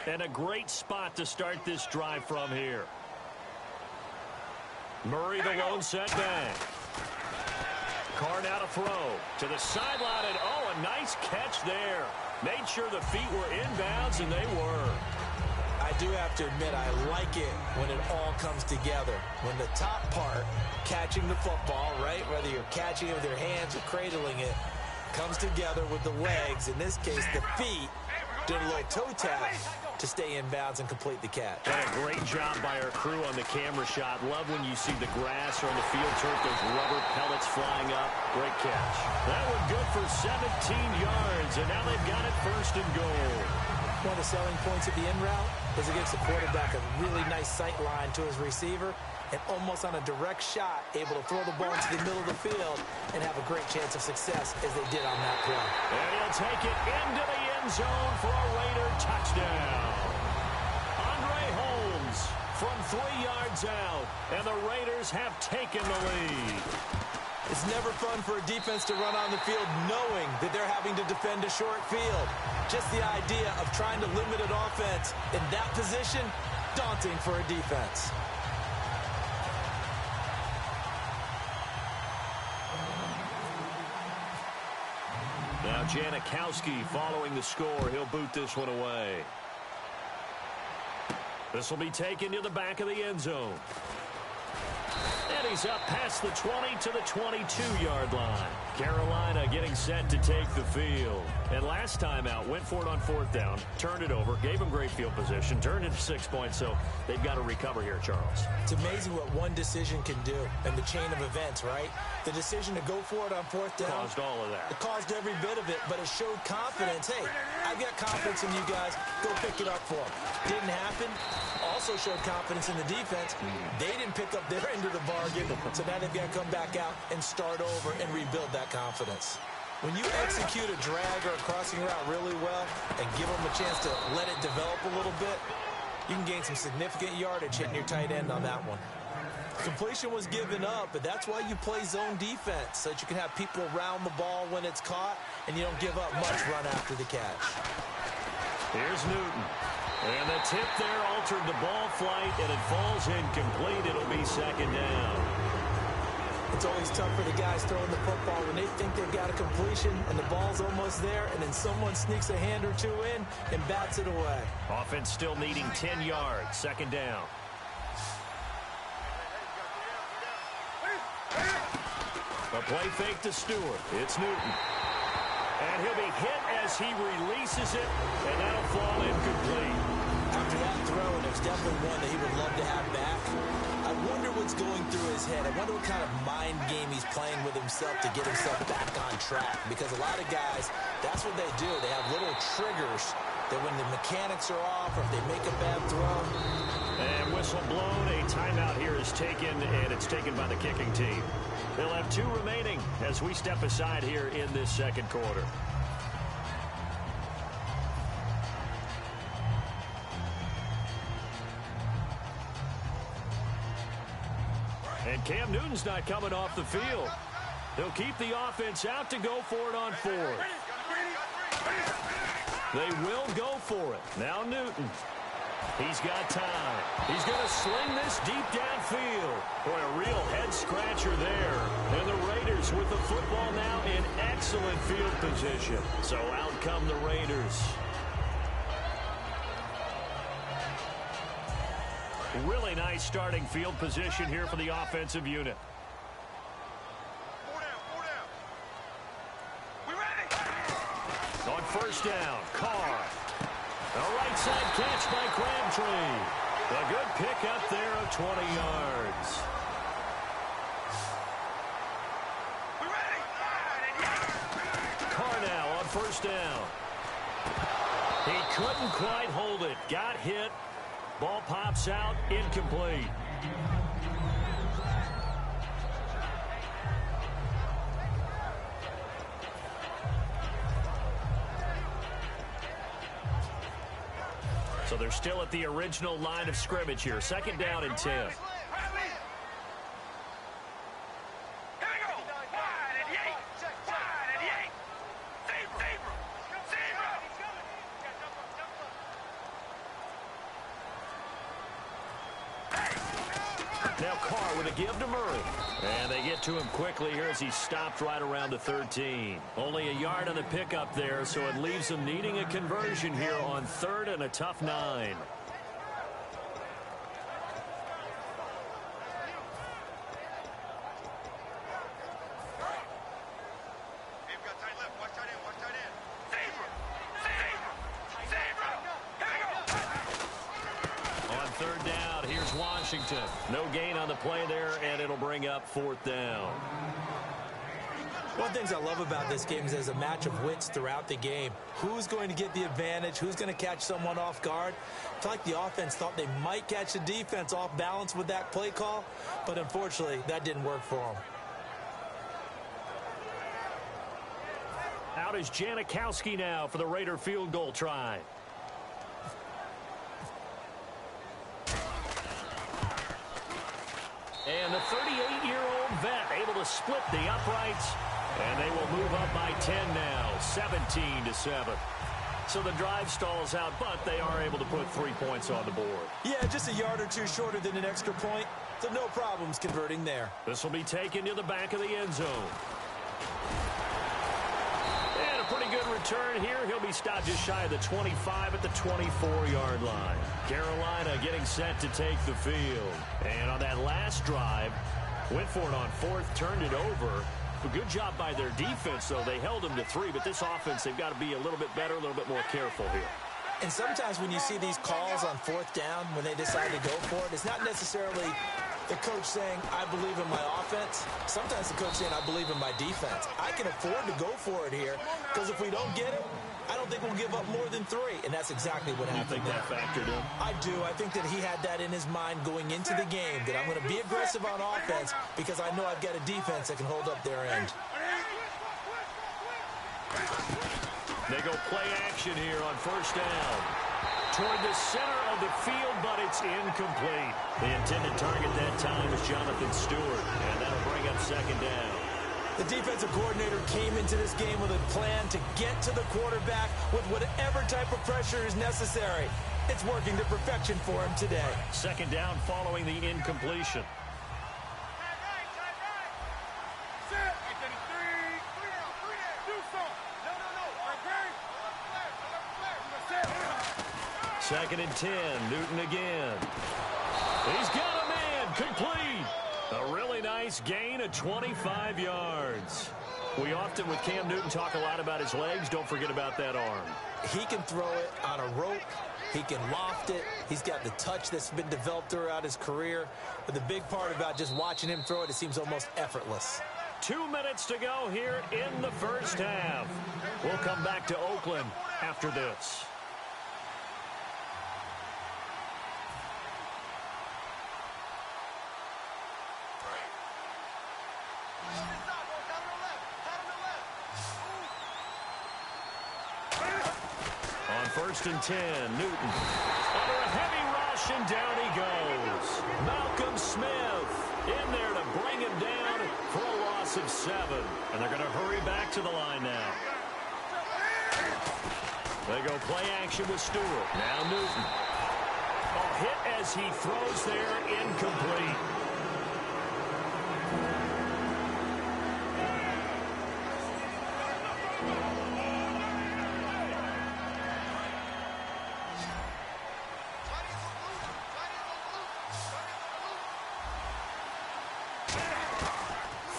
And a great spot to start this drive from here. Murray the lone setback. Carr now to throw to the sideline, and oh, a nice catch there. Made sure the feet were inbounds, and they were. I do have to admit, I like it when it all comes together. When the top part, catching the football, right, whether you're catching it with your hands or cradling it, comes together with the legs, in this case the feet, doing a little toe tap to stay in bounds and complete the catch. And a great job by our crew on the camera shot. Love when you see the grass or on the field turf, those rubber pellets flying up. Great catch. That one good for 17 yards, and now they've got it first and goal. One of the selling points of the in route is it gives the quarterback a really nice sight line to his receiver, and almost on a direct shot, able to throw the ball into the middle of the field and have a great chance of success as they did on that play. And he'll take it into the end zone for a Raider touchdown. Andre Holmes from 3 yards out, and the Raiders have taken the lead. It's never fun for a defense to run on the field knowing that they're having to defend a short field. Just the idea of trying to limit an offense in that position, daunting for a defense. Now Janikowski following the score. He'll boot this one away. This will be taken to the back of the end zone. And he's up past the 20 to the 22-yard line. Carolina getting set to take the field. And last time out, went for it on 4th down, turned it over, gave them great field position, turned into 6 points, so they've got to recover here, Charles. It's amazing what one decision can do in the chain of events, right? The decision to go for it on 4th down. Caused all of that. It caused every bit of it, but it showed confidence. Hey, I've got confidence in you guys. Go pick it up for them. Didn't happen. Also showed confidence in the defense. They didn't pick up their end of the bargain, so now they've got to come back out and start over and rebuild that confidence. When you execute a drag or a crossing route really well and give them a chance to let it develop a little bit, you can gain some significant yardage hitting your tight end on that one. Completion was given up, but that's why you play zone defense, so that you can have people around the ball when it's caught and you don't give up much run after the catch. Here's Newton. And the tip there altered the ball flight, and it falls incomplete. It'll be 2nd down. It's always tough for the guys throwing the football when they think they've got a completion and the ball's almost there, and then someone sneaks a hand or two in and bats it away. Offense still needing 10 yards. 2nd down. A play fake to Stewart. It's Newton. And he'll be hit as he releases it, and that'll fall incomplete. After that throw, and it's definitely one that he would love to have back. I wonder what's going through his head. I wonder what kind of mind game he's playing with himself to get himself back on track. Because a lot of guys, that's what they do. They have little triggers that when the mechanics are off or if they make a bad throw. And whistle blown. A timeout here is taken, and it's taken by the kicking team. They'll have 2 remaining as we step aside here in this 2nd quarter. And Cam Newton's not coming off the field. They'll keep the offense out to go for it on 4th. They will go for it. Now Newton. He's got time. He's going to sling this deep downfield. Boy, a real head-scratcher there. And the Raiders with the football now in excellent field position. So out come the Raiders. Really nice starting field position here for the offensive unit. 4 down. We ready? On 1st down, Carr. A right side catch by Crabtree. A good pickup there of 20 yards. We ready? Carr now on 1st down. He couldn't quite hold it. Got hit. Ball pops out, incomplete. So they're still at the original line of scrimmage here. 2nd down and 10. Now Carr with a give to Murray. And they get to him quickly here as he stopped right around the 13. Only a yard on the pickup there, so it leaves them needing a conversion here on 3rd and a tough 9. Washington. No gain on the play there, and it'll bring up 4th down. One of the things I love about this game is there's a match of wits throughout the game. Who's going to get the advantage? Who's going to catch someone off guard? I feel like the offense thought they might catch the defense off balance with that play call, but unfortunately, that didn't work for them. Out is Janikowski now for the Raider field goal try. And the 38-year-old vet able to split the uprights. And they will move up by 10 now, 17-7. So the drive stalls out, but they are able to put 3 points on the board. Yeah, just a yard or two shorter than an extra point. So no problems converting there. This will be taken to the back of the end zone. And a pretty good return here. He'll be stopped just shy of the 25 at the 24-yard line. Carolina getting set to take the field. And on that last drive, went for it on 4th, turned it over. A good job by their defense, though. They held them to 3, but this offense, they've got to be a little bit better, a little bit more careful here. And sometimes when you see these calls on 4th down, when they decide to go for it, it's not necessarily the coach saying, I believe in my offense. Sometimes the coach saying, I believe in my defense. I can afford to go for it here, because if we don't get it, I don't think we'll give up more than 3, and that's exactly what happened. You think that factored in? I do. I think that he had that in his mind going into the game, that I'm going to be aggressive on offense because I know I've got a defense that can hold up their end. They go play action here on 1st down. Toward the center of the field, but it's incomplete. The intended target that time was Jonathan Stewart, and that'll bring up 2nd down. The defensive coordinator came into this game with a plan to get to the quarterback with whatever type of pressure is necessary. It's working to perfection for him today. 2nd down following the incompletion. Second and 10, Newton again. He's got a man, complete. A really nice gain of 25 yards. We often, with Cam Newton, talk a lot about his legs. Don't forget about that arm. He can throw it on a rope. He can loft it. He's got the touch that's been developed throughout his career. But the big part about just watching him throw it, it seems almost effortless. 2 minutes to go here in the first half. We'll come back to Oakland after this. On 1st and 10, Newton. Under a heavy rush, and down he goes. Malcolm Smith in there to bring him down for a loss of 7. And they're going to hurry back to the line now. They go play action with Stewart. Now Newton. A hit as he throws there, incomplete.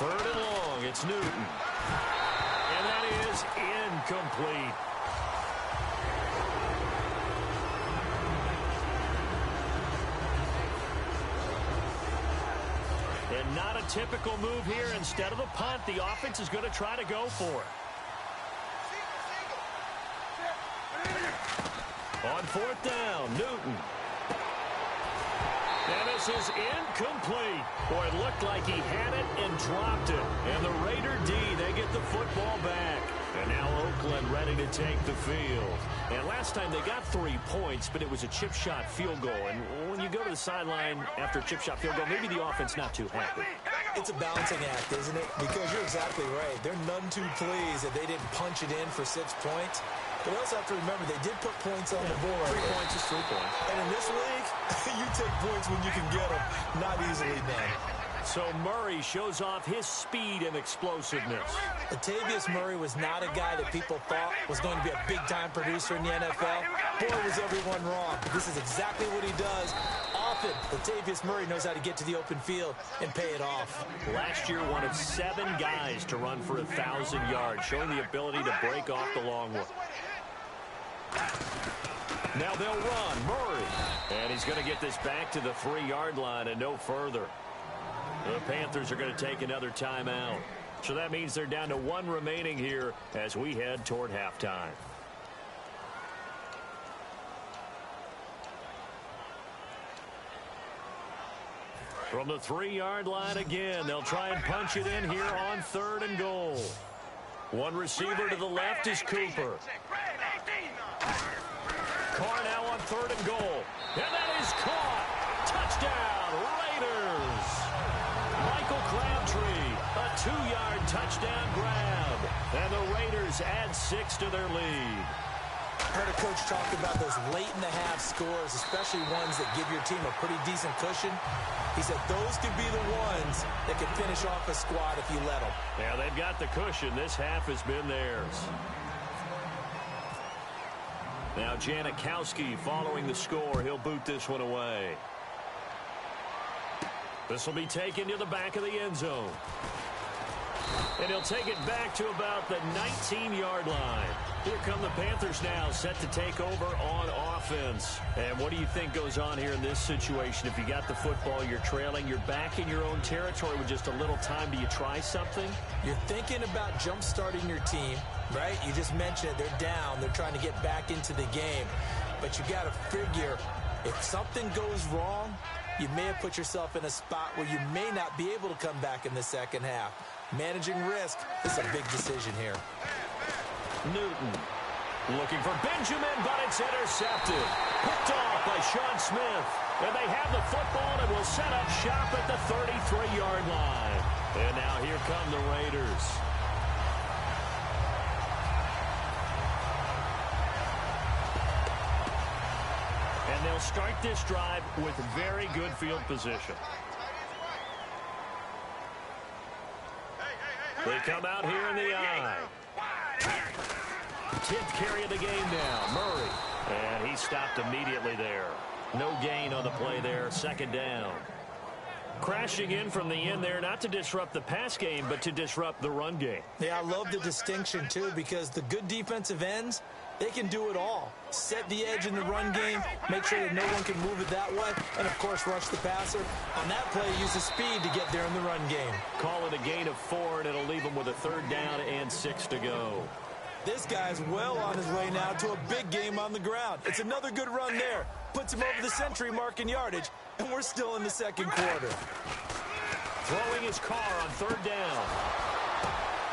Third and long, it's Newton. And that is incomplete. And not a typical move here. Instead of a punt, the offense is going to try to go for it. On 4th down, Newton. And this is incomplete. Boy, it looked like he had it and dropped it. And the Raider D, they get the football back. And now Oakland ready to take the field. And last time they got 3 points, but it was a chip shot field goal. And when you go to the sideline after a chip shot field goal, maybe the offense not too happy. It's a balancing act, isn't it? Because you're exactly right. They're none too pleased that they didn't punch it in for 6 points. But you also have to remember, they did put points on the board. 3 points is 3 points. And in this league, you take points when you can get them. Not easily then. So Murray shows off his speed and explosiveness. Latavius Murray was not a guy that people thought was going to be a big-time producer in the NFL. Boy, was everyone wrong. But this is exactly what he does. Often, Latavius Murray knows how to get to the open field and pay it off. Last year, one of 7 guys to run for 1,000 yards, showing the ability to break off the long one. Now they'll run. Murray. And he's going to get this back to the 3-yard line and no further. The Panthers are going to take another timeout. So that means they're down to 1 remaining here as we head toward halftime. From the 3-yard line again, they'll try and punch it in here on 3rd and goal. One receiver to the left is Cooper. Carr now on 3rd and goal. And that is caught. Touchdown, Raiders. Michael Crabtree, a 2-yard touchdown grab. And the Raiders add 6 to their lead. Heard a coach talk about those late-in-the-half scores, especially ones that give your team a pretty decent cushion. He said those could be the ones that can finish off a squad if you let them. Yeah, they've got the cushion. This half has been theirs. Now Janikowski following the score. He'll boot this one away. This will be taken to the back of the end zone. And he'll take it back to about the 19-yard line. Here come the Panthers now, set to take over on offense. And what do you think goes on here in this situation? If you got the football, you're trailing, you're back in your own territory with just a little time. Do you try something? You're thinking about jump-starting your team, right? You just mentioned it. They're down. They're trying to get back into the game. But you got to figure, if something goes wrong, you may have put yourself in a spot where you may not be able to come back in the second half. Managing risk is a big decision here. Newton looking for Benjamin, but it's intercepted. Picked off by Sean Smith. And they have the football and will set up shop at the 33-yard line. And now here come the Raiders. And they'll start this drive with very good field position. They come out here in the eye. 10th carry of the game now. Murray. And he stopped immediately there. No gain on the play there. 2nd down. Crashing in from the end there, not to disrupt the pass game, but to disrupt the run game. Yeah, I love the distinction, too, because the good defensive ends, they can do it all. Set the edge in the run game, make sure that no one can move it that way, and, of course, rush the passer. On that play, use the speed to get there in the run game. Call it a gain of 4, and it'll leave them with a 3rd down and 6 to go. This guy's well on his way now to a big game on the ground. It's another good run there. Puts him over the century mark in yardage, and we're still in the 2nd quarter. Throwing his Carr on 3rd down.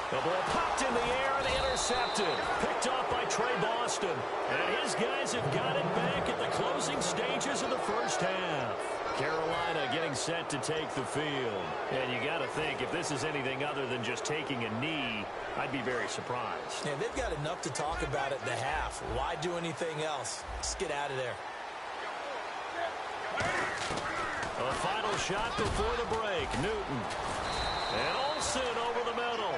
The ball popped in the air and intercepted. Picked off by Trey Boston. And his guys have got it back at the closing stages of the first half. Carolina getting set to take the field. And you got to think, if this is anything other than just taking a knee, I'd be very surprised. Yeah, they've got enough to talk about at the half. Why do anything else? Just get out of there. A final shot before the break. Newton. And Olsen over the middle.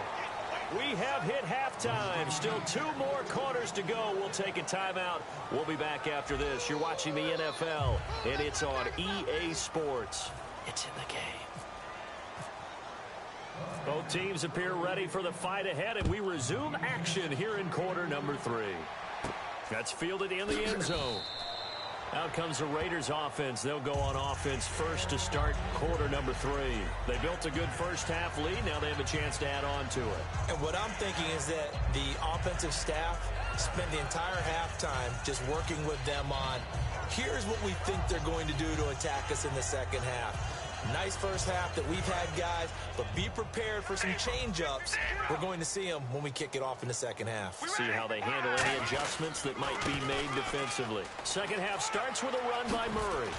We have hit halftime. Still 2 more quarters to go. We'll take a timeout. We'll be back after this. You're watching the NFL, and it's on EA Sports. It's in the game. Both teams appear ready for the fight ahead, and we resume action here in quarter number 3. That's fielded in the end zone. Out comes the Raiders offense. They'll go on offense first to start quarter number 3. They built a good first half lead. Now they have a chance to add on to it. And what I'm thinking is that the offensive staff spent the entire halftime just working with them on, here's what we think they're going to do to attack us in the second half. Nice first half that we've had, guys, but be prepared for some change-ups. We're going to see them when we kick it off in the second half. See how they handle any adjustments that might be made defensively. Second half starts with a run by Murray.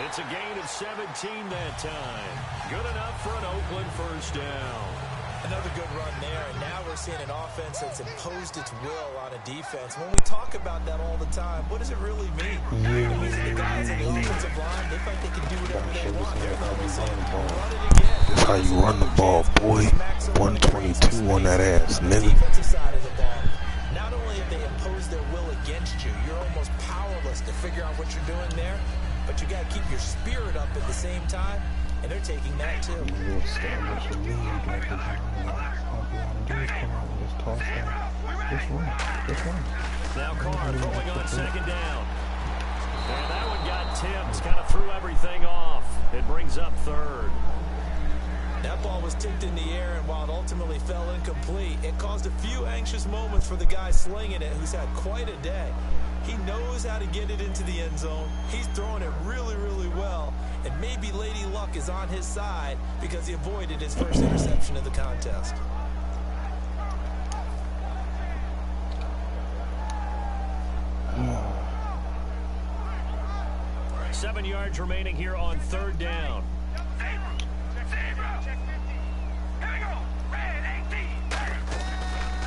It's a gain of 17 that time. Good enough for an Oakland first down. Another good run there, and now we're seeing an offense that's imposed its will on a defense. When we talk about that all the time, what does it really mean? It means that the guys on the offensive line, they think they can do whatever they want. They're the ones how you run the ball, boy. 122 on that ass, nigga. Defensive side of the ball. Not only have they imposed their will against you, you're almost powerless to figure out what you're doing there, but you got to keep your spirit up at the same time, and they're taking that too. Now Carr throwing on second down. And that one got tipped, kind of threw everything off. It brings up third. That ball was tipped in the air, and while it ultimately fell incomplete, it caused a few anxious moments for the guy slinging it, who's had quite a day. He knows how to get it into the end zone. He's throwing it really, really well, and maybe Lady Luck is on his side because he avoided his first interception of the contest. Yeah. 7 yards remaining here on third down.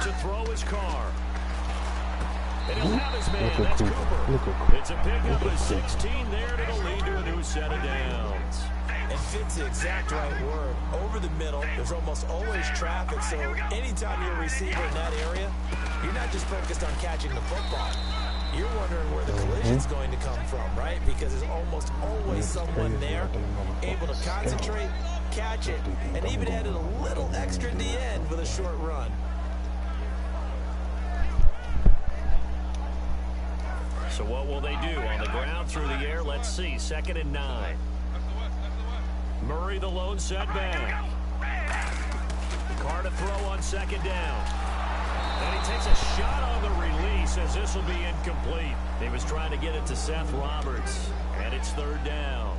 To throw his Carr. And he'll have his man. That's Cooper. It's a pickup of 16 there, and it'll lead to a new set of downs. And fit's the exact right word. Over the middle, there's almost always traffic, so anytime you're a receiver in that area, you're not just focused on catching the football. You're wondering where the collision's going to come from, right? Because there's almost always someone there able to concentrate, catch it, and even added a little extra at the end with a short run. So what will they do? On the ground, through the air, let's see. 2nd and 9. Murray the lone setback. Carr to throw on second down. And he takes a shot on the release as this will be incomplete. He was trying to get it to Seth Roberts. And it's third down.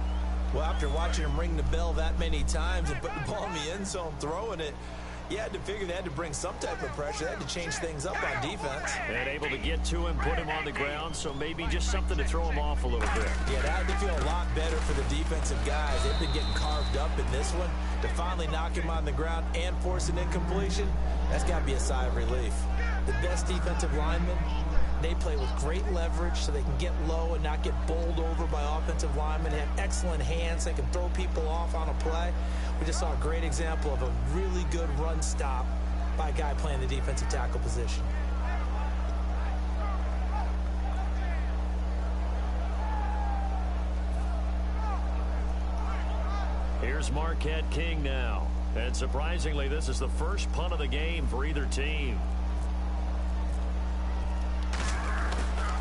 Well, after watching him ring the bell that many times and put the ball in the end zone, throwing it, you had to figure they had to bring some type of pressure. They had to change things up on defense. And able to get to him, put him on the ground, so maybe just something to throw him off a little bit. Yeah, that had to feel a lot better for the defensive guys. They've been getting carved up in this one. To finally knock him on the ground and force an incompletion, that's got to be a sigh of relief. The best defensive linemen, they play with great leverage so they can get low and not get bowled over by offensive linemen. They have excellent hands. They can throw people off on a play. We just saw a great example of a really good run stop by a guy playing the defensive tackle position. Here's Marquette King now. And surprisingly, this is the first punt of the game for either team.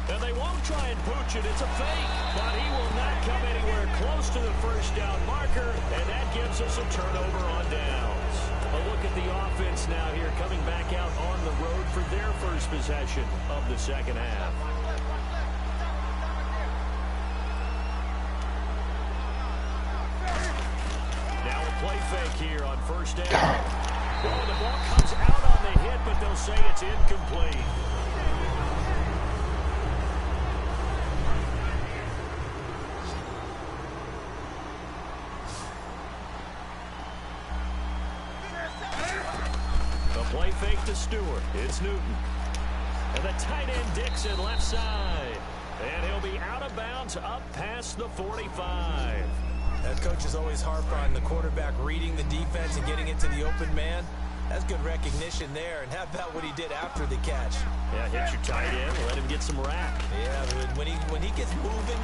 And they won't try and pooch it. It's a fake. But he will not come anywhere close to the first down marker. And that gives us a turnover on downs. A look at the offense now here, coming back out on the road for their first possession of the second half. Now a play fake here on first down. Oh, the ball comes out on the hit, but they'll say it's incomplete. Play fake to Stewart. It's Newton. And the tight end Dixon left side. And he'll be out of bounds up past the 45. That coach is always harp on the quarterback reading the defense and getting it to the open man. That's good recognition there. And how about what he did after the catch? Yeah, hit your tight end, let him get some rack. Yeah, when he gets moving.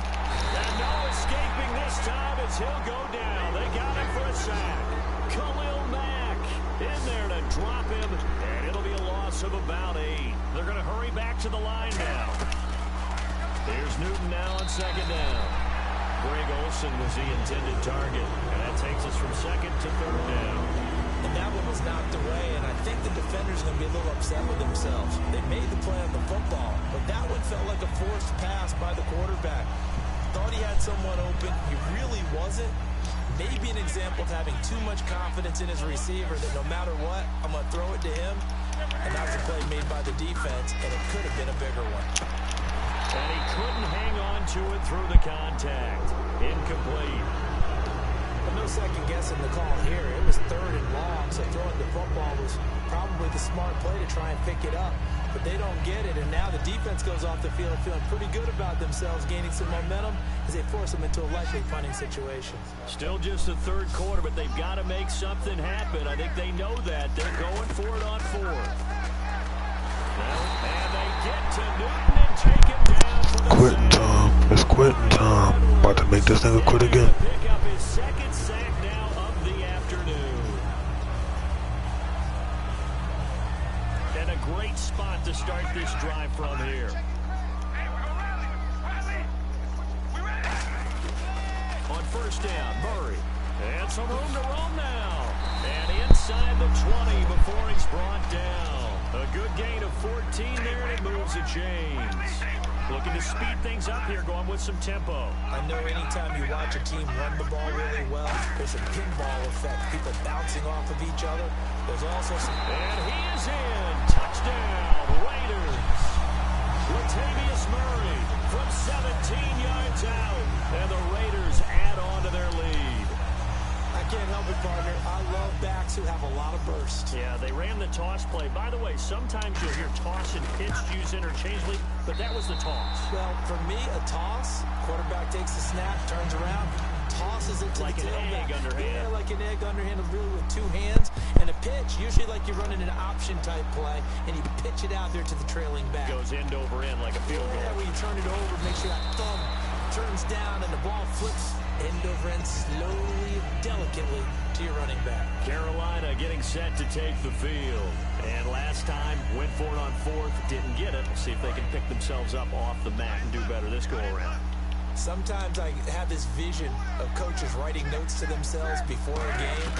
And no escaping this time as he'll go down. They got him for a sack. Khalil Mack in there to drop him, and it'll be a loss of about 8. They're going to hurry back to the line now. Here's Newton now on second down. Greg Olsen was the intended target, and that takes us from second to third down. And that one was knocked away, and I think the defenders are going to be a little upset with themselves. They made the play on the football, but that one felt like a forced pass by the quarterback. Thought he had someone open. He really wasn't. Maybe an example of having too much confidence in his receiver that no matter what, I'm going to throw it to him. And that was a play made by the defense, and it could have been a bigger one. And he couldn't hang on to it through the contact. Incomplete. But no second guessing the call here. It was third and long, so throwing the football was probably the smart play to try and pick it up. but they don't get it. And now the defense goes off the field feeling pretty good about themselves, gaining some momentum as they force them into a likely punting situation. Still just the third quarter, but they've got to make something happen. I think they know that. They're going for it on fourth. And they get to Newton and take him down for the Quitting time. It's quitting time. About to make this nigga quit again. Pick up his second sack now of the afternoon. And a great spot to start this drive from here. On first down, Murray. And some room to roam now. And inside the 20 before he's brought down. A good gain of 14 there, and it moves the chains. Looking to speed things up here, going with some tempo. I know anytime you watch a team run the ball really well, there's a pinball effect, people bouncing off of each other. There's also some... And he is in. Touchdown, Raiders. Latavius Murray from 17 yards out. And the Raiders add on to their lead. I can't help it, partner. I love backs who have a lot of burst. Yeah, they ran the toss play. By the way, sometimes you'll hear toss and pitch used interchangeably, but that was the toss. Well, for me, a toss, quarterback takes the snap, turns around, tosses it to like the tailback. Like an egg underhand. Yeah, like an egg underhand, really with two hands. And a pitch, usually like you're running an option-type play, and you pitch it out there to the trailing back. Goes end over end like a field goal. Yeah, when you turn it over, make sure that thumb turns down and the ball flips end over end slowly, delicately to your running back. Carolina getting set to take the field. And last time, went for it on fourth, didn't get it. We'll see if they can pick themselves up off the mat and do better this go-around. Sometimes I have this vision of coaches writing notes to themselves before a game.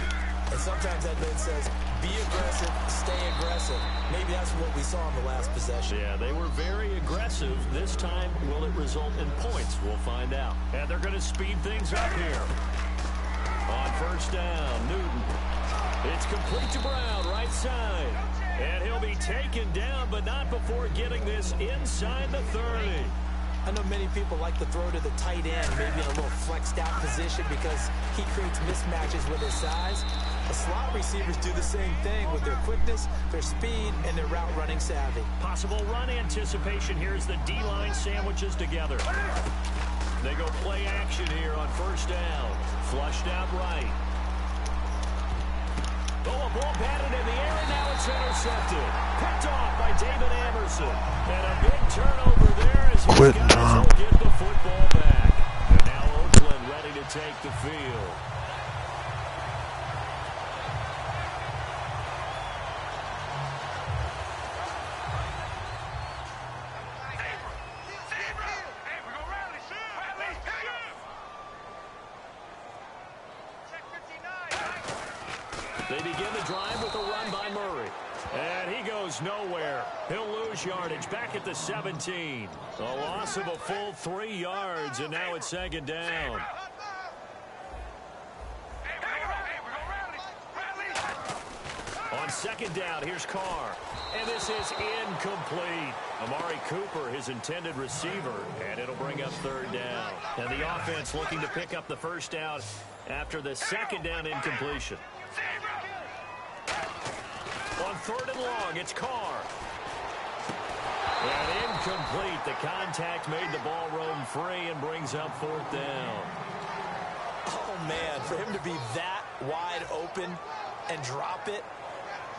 And sometimes that note says, be aggressive, stay aggressive. Maybe that's what we saw in the last possession. Yeah, they were very aggressive. This time, will it result in points? We'll find out. And they're going to speed things up here. On first down, Newton. It's complete to Brown, right side. And he'll be taken down, but not before getting this inside the 30. I know many people like to throw to the tight end, maybe in a little flexed out position because he creates mismatches with his size. The slot receivers do the same thing with their quickness, their speed, and their route running savvy. Possible run anticipation here as the D-line sandwiches together. They go play action here on first down. Flushed out right. Oh, a ball batted in the air, and now it's intercepted. Picked off by David Amerson. And a big turnover there as his guys will get the football back. And now Oakland ready to take the field. They begin the drive with a run by Murray. And he goes nowhere. He'll lose yardage back at the 17. A loss of a full 3 yards, and now it's second down. On second down, here's Carr. And this is incomplete. Amari Cooper, his intended receiver, and it'll bring up third down. And the offense looking to pick up the first down after the second down incompletion. On third and long, it's Carr. And incomplete. The contact made the ball roam free and brings up fourth down. Oh, man, for him to be that wide open and drop it.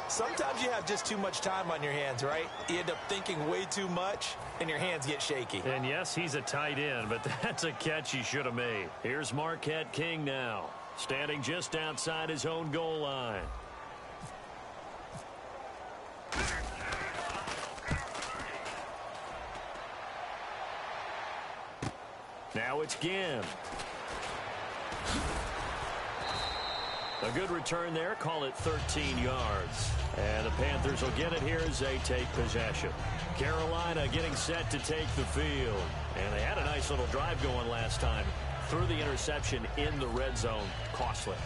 Sometimes you have just too much time on your hands, right? You end up thinking way too much, and your hands get shaky. And yes, he's a tight end, but that's a catch he should have made. Here's Marquette King now, standing just outside his own goal line. Now it's Ginn. A good return there. Call it 13 yards. And the Panthers will get it here as they take possession. Carolina getting set to take the field. And they had a nice little drive going last time. Threw the interception in the red zone. Costly.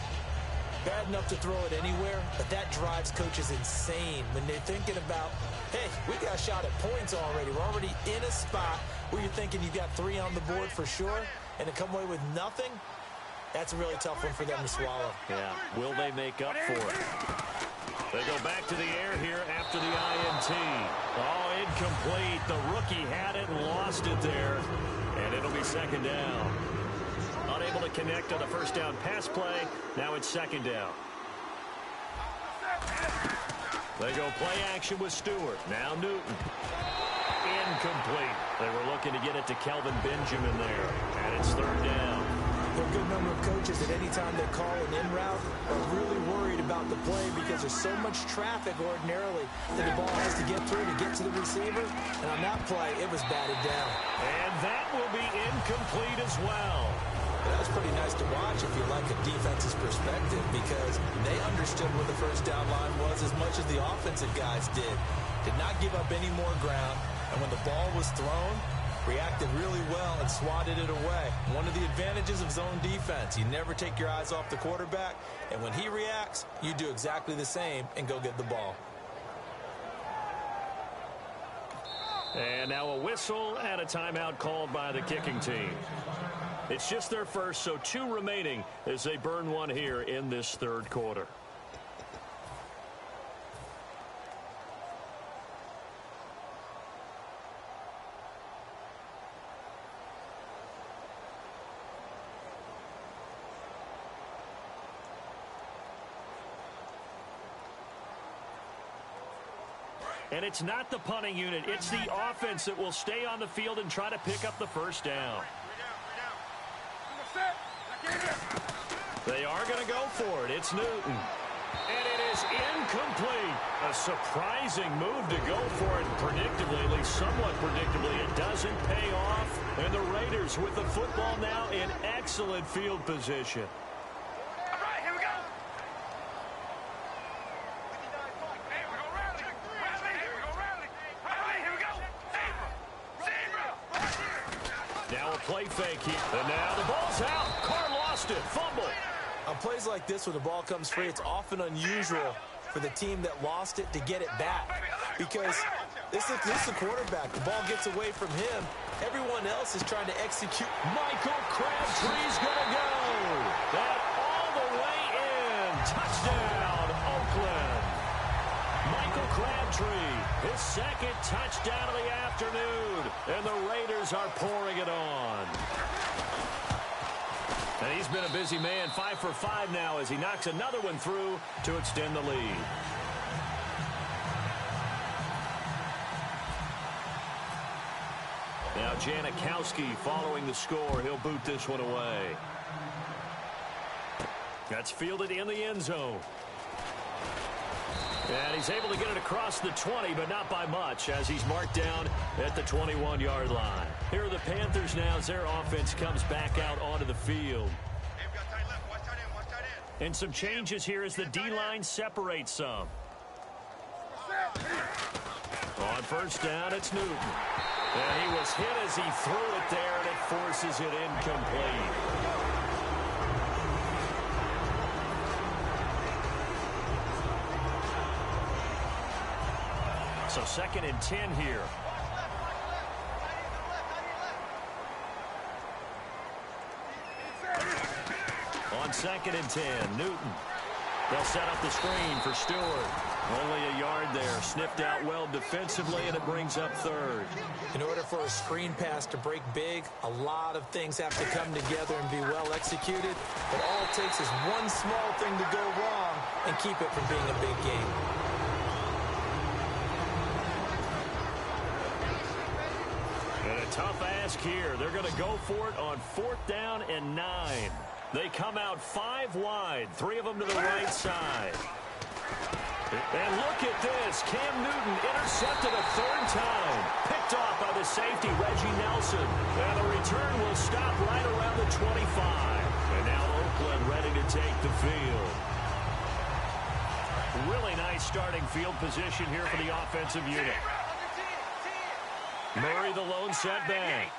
Bad enough to throw it anywhere, but that drives coaches insane when they're thinking about, hey, we got a shot at points already. We're already in a spot where you're thinking you've got 3 on the board for sure, and to come away with nothing, that's a really tough one for them to swallow. Yeah, will they make up for it? They go back to the air here after the INT. Oh, incomplete. The rookie had it and lost it there. And it'll be second down. Unable to connect on the first down pass play. Now it's second down. They go play action with Stewart. Now Newton. Incomplete. They were looking to get it to Kelvin Benjamin there. And it's third down. There are a good number of coaches that any time they call an in route are really worried about the play because there's so much traffic ordinarily that the ball has to get through to get to the receiver. And on that play, it was batted down. And that will be incomplete as well. That was pretty nice to watch if you like a defense's perspective because they understood where the first down line was as much as the offensive guys did. Did not give up any more ground. And when the ball was thrown, reacted really well and swatted it away. One of the advantages of zone defense, you never take your eyes off the quarterback, and when he reacts, you do exactly the same and go get the ball. And now a whistle and a timeout called by the kicking team. It's just their first, so 2 remaining as they burn one here in this third quarter. And it's not the punting unit. It's the offense that will stay on the field and try to pick up the first down. They are going to go for it. It's Newton. And it is incomplete. A surprising move to go for it. Predictably, at least somewhat predictably, it doesn't pay off. And the Raiders with the football now in excellent field position. Play fake here. And now the ball's out. Carr lost it. Fumble. On plays like this, when the ball comes free, it's often unusual for the team that lost it to get it back. Because this is the quarterback. The ball gets away from him. Everyone else is trying to execute. Michael Crabtree's going to go. That all the way in. Touchdown, Oakland. Michael Crabtree, his second touchdown of the afternoon. And the Raiders are pouring it on. And he's been a busy man, 5 for 5 now as he knocks another one through to extend the lead. Now Janikowski following the score. He'll boot this one away. That's fielded in the end zone. And he's able to get it across the 20, but not by much, as he's marked down at the 21-yard line. Here are the Panthers now as their offense comes back out onto the field. And some changes here as the D-line separates some. On first down, it's Newton. And he was hit as he threw it there, and it forces it incomplete. So 2nd and 10 here. On 2nd and 10, Newton. They'll set up the screen for Stewart. Only a yard there. Sniffed out well defensively, and it brings up 3rd. In order for a screen pass to break big, a lot of things have to come together and be well executed. But all it takes is one small thing to go wrong and keep it from being a big game. And a tough ask here. They're going to go for it on 4th down and 9. They come out 5 wide, 3 of them to the right side. And look at this. Cam Newton intercepted a 3rd time. Picked off by the safety, Reggie Nelson. And the return will stop right around the 25. And now Oakland ready to take the field. Really nice starting field position here for the offensive unit. Murray the lone setback.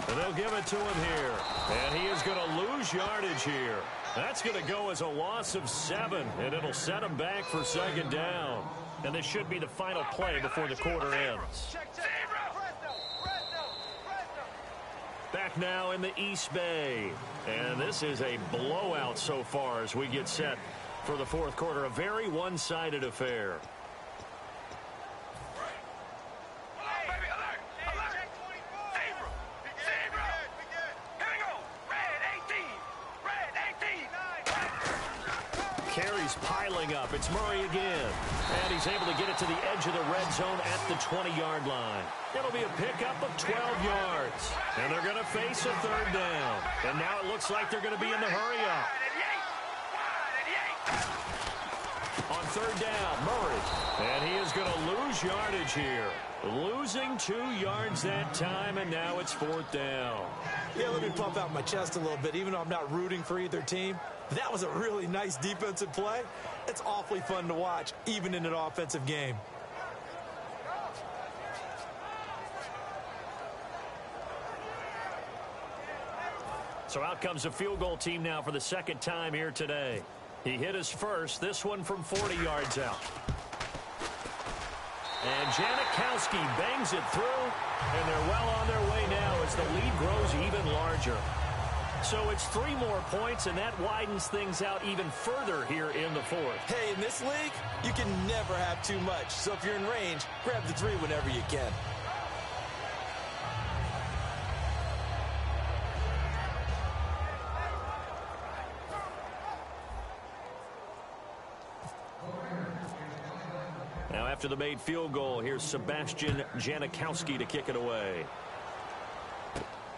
And they'll give it to him here. And he is going to lose yardage here. That's going to go as a loss of 7. And it'll set him back for 2nd down. And this should be the final play before the quarter ends. Back now in the East Bay. And this is a blowout so far as we get set for the fourth quarter. A very one-sided affair. Carries piling up. It's Murray again. And he's able to get it to the edge of the red zone at the 20-yard line. It'll be a pickup of 12 yards. And they're going to face a third down. And now it looks like they're going to be in the hurry-up. On third down, Murray. And he is going to lose yardage here. Losing 2 yards that time, and now it's fourth down. Yeah, let me pump out my chest a little bit, even though I'm not rooting for either team. That was a really nice defensive play. It's awfully fun to watch, even in an offensive game. So out comes the field goal team now for the second time here today. He hit his first, this one from 40 yards out. And Janikowski bangs it through, and they're well on their way now as the lead grows even larger. So it's 3 more points, and that widens things out even further here in the fourth. Hey, in this league, you can never have too much. So if you're in range, grab the 3 whenever you can. Now after the made field goal, here's Sebastian Janikowski to kick it away.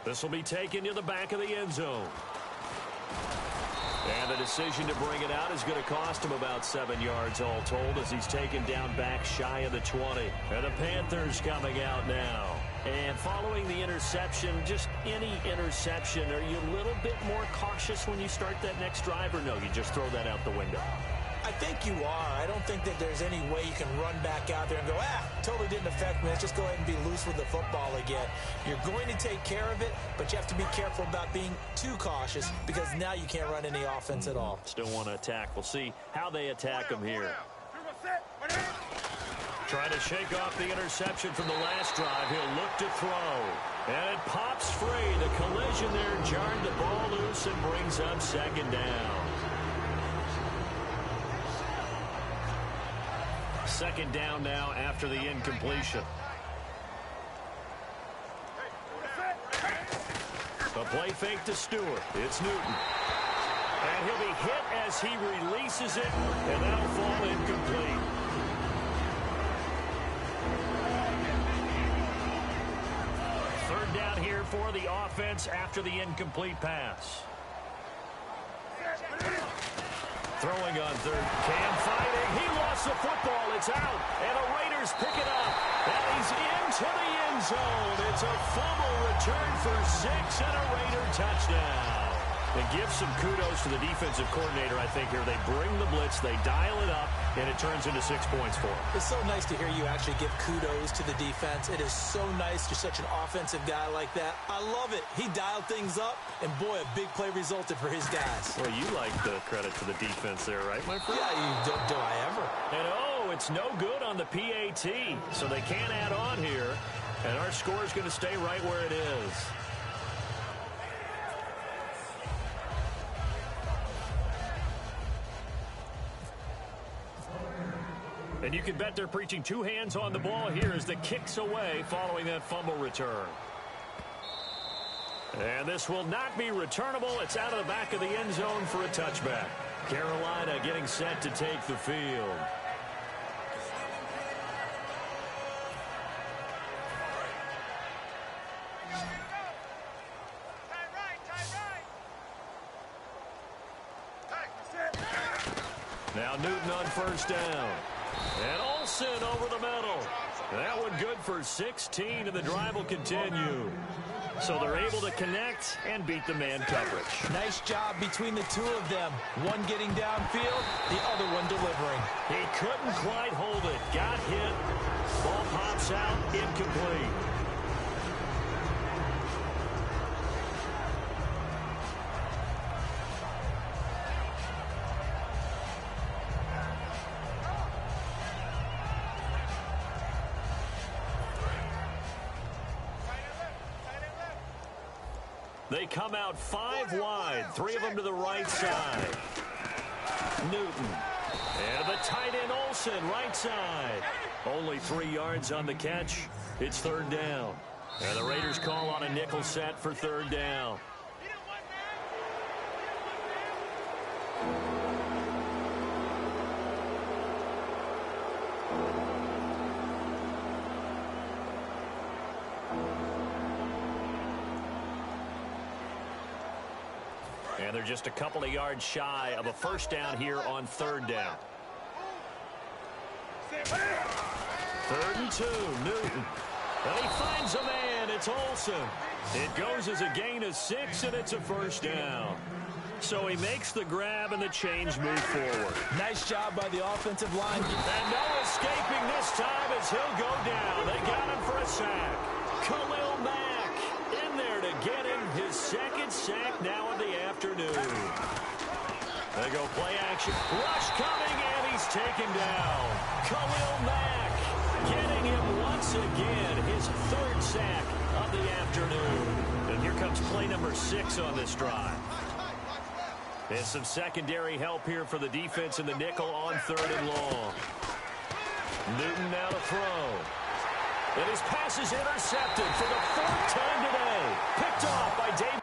This will be taken to the back of the end zone. And the decision to bring it out is going to cost him about 7 yards all told as he's taken down back shy of the 20. And the Panthers coming out now. And following the interception, just any interception, are you a little bit more cautious when you start that next drive, or no, you just throw that out the window? I think you are. I don't think that there's any way you can run back out there and go, totally didn't affect me. Let's just go ahead and be loose with the football again. You're going to take care of it, but you have to be careful about being too cautious because now you can't run any offense at all. Still want to attack. We'll see how they attack him here. Trying to shake off the interception from the last drive. He'll look to throw. And it pops free. The collision there jarred the ball loose and brings up second down. Second down now after the incompletion. A play fake to Stewart. It's Newton. And he'll be hit as he releases it, and that'll fall incomplete. Third down here for the offense after the incomplete pass. Throwing on third. Cam fighting. He lost the football. It's out. And the Raiders pick it up. And he's into the end zone. It's a fumble return for 6 and a Raider touchdown. And give some kudos to the defensive coordinator, I think, here. They bring the blitz, they dial it up, and it turns into 6 points for them. It's so nice to hear you actually give kudos to the defense. It is so nice. You're such an offensive guy like that. I love it. He dialed things up, and boy, a big play resulted for his guys. Well, you like the credit to the defense there, right, my friend? Yeah, do I ever. And, it's no good on the PAT, so they can't add on here, and our score is going to stay right where it is. And you can bet they're preaching 2 hands on the ball here as the kick's away following that fumble return. And this will not be returnable. It's out of the back of the end zone for a touchback. Carolina getting set to take the field. Now Newton on first down. And Olsen over the middle. That one good for 16, and the drive will continue. So they're able to connect and beat the man coverage. Nice job between the two of them. One getting downfield, the other one delivering. He couldn't quite hold it. Got hit. Ball pops out, incomplete. They come out 5 wide, 3 of them to the right side. Newton. And the tight end Olsen, right side. Only 3 yards on the catch. It's third down. And the Raiders call on a nickel set for third down. And they're just a couple of yards shy of a first down here on third down. 3rd and 2, Newton. And he finds a man. It's Olsen. It goes as a gain of 6, and it's a first down. So he makes the grab and the change move forward. Nice job by the offensive line. And no escaping this time as he'll go down. They got him for a sack. Khalil Mack in there to get him his second sack now of the afternoon. They go play action. Rush coming, and he's taken down. Khalil Mack getting him once again his 3rd sack of the afternoon. And here comes play number 6 on this drive. And some secondary help here for the defense in the nickel on 3rd and long. Newton now to throw. And his pass is intercepted for the 4th time today. Picked off by David